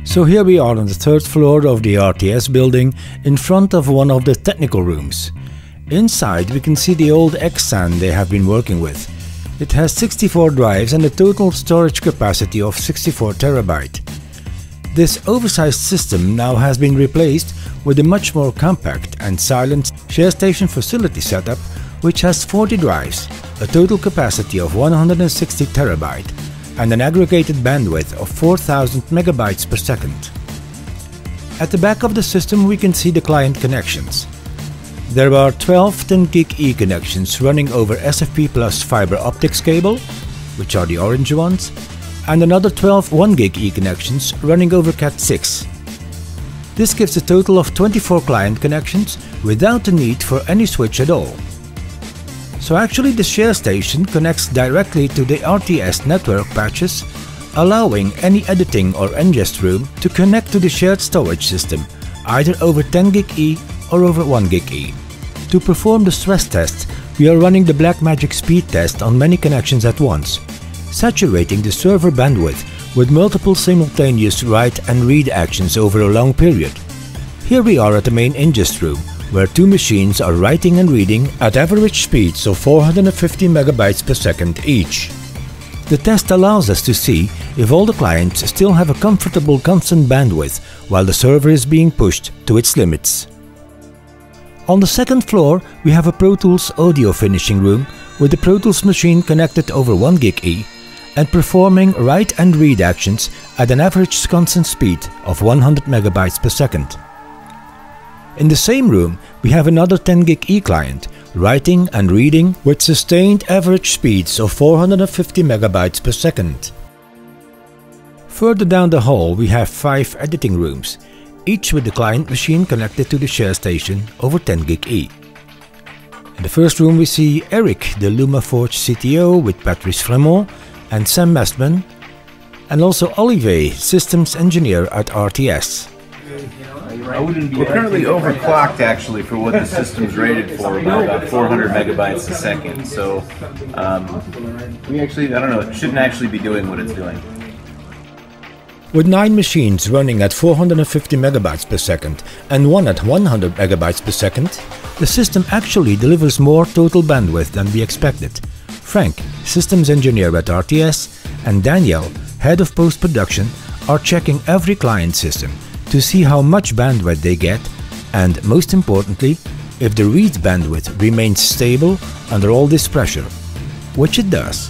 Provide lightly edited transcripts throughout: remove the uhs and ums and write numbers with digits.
So here we are on the third floor of the RTS building in front of one of the technical rooms. Inside we can see the old X-SAN they have been working with. It has 64 drives and a total storage capacity of 64 terabyte. This oversized system now has been replaced with a much more compact and silent ShareStation facility setup which has 40 drives, a total capacity of 160 terabyte and an aggregated bandwidth of 4000 megabytes per second. At the back of the system we can see the client connections. There are 12 10 gig E connections running over SFP plus fiber optics cable, which are the orange ones, and another 12 1 gig E connections running over Cat6. This gives a total of 24 client connections without the need for any switch at all. So actually the ShareStation connects directly to the RTS network patches, allowing any editing or ingest room to connect to the shared storage system, either over 10 gig E or over 1 gig E. To perform the stress test, we are running the Blackmagic speed test on many connections at once, saturating the server bandwidth with multiple simultaneous write and read actions over a long period. Here we are at the main ingest room, where two machines are writing and reading at average speeds of 450 megabytes per second each. The test allows us to see if all the clients still have a comfortable constant bandwidth while the server is being pushed to its limits. On the second floor we have a Pro Tools audio finishing room with the Pro Tools machine connected over 1 gig E and performing write and read actions at an average constant speed of 100 megabytes per second. In the same room we have another 10 gig E client, writing and reading with sustained average speeds of 450 megabytes per second. Further down the hall we have 5 editing rooms, each with the client machine connected to the ShareStation over 10 gig E. In the first room we see Eric, the LumaForge CTO, with Patrice Fremont and Sam Mestman, and also Olivier, systems engineer at RTS. We're currently overclocked actually for what the system's rated for, about 400 megabytes a second. So we actually, I don't know, it shouldn't actually be doing what it's doing. With 9 machines running at 450 megabytes per second and one at 100 megabytes per second, the system actually delivers more total bandwidth than we expected. Frank, systems engineer at RTS, and Daniel, head of post-production, are checking every client system to see how much bandwidth they get and, most importantly, if the read bandwidth remains stable under all this pressure, which it does.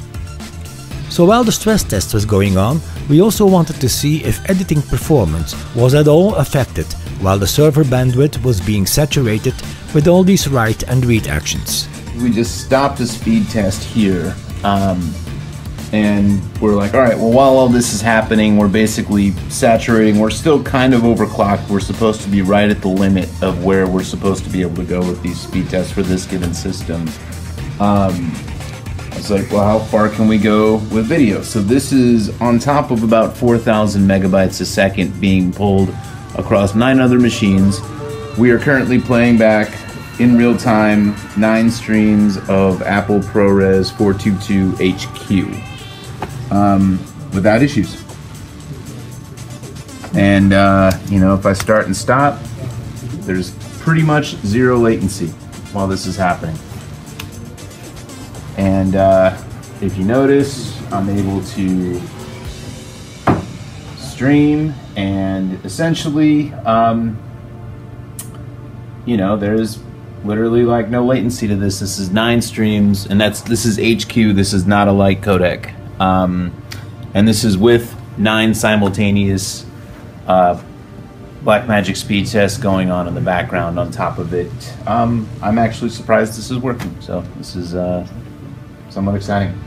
So while the stress test was going on, we also wanted to see if editing performance was at all affected while the server bandwidth was being saturated with all these write and read actions. We just stopped the speed test here. And we're like, all right, well, while all this is happening, we're basically saturating. We're still kind of overclocked. We're supposed to be right at the limit of where we're supposed to be able to go with these speed tests for this given system. I was like, well, how far can we go with video? So this is on top of about 4,000 megabytes a second being pulled across 9 other machines. We are currently playing back in real time 9 streams of Apple ProRes 422 HQ. Without issues. And you know, if I start and stop, there's pretty much 0 latency while this is happening. And if you notice, I'm able to stream, and essentially you know, there's literally like no latency to this. This is 9 streams, and this is HQ, this is not a light codec. And this is with 9 simultaneous Blackmagic speed tests going on in the background on top of it. I'm actually surprised this is working, so this is somewhat exciting.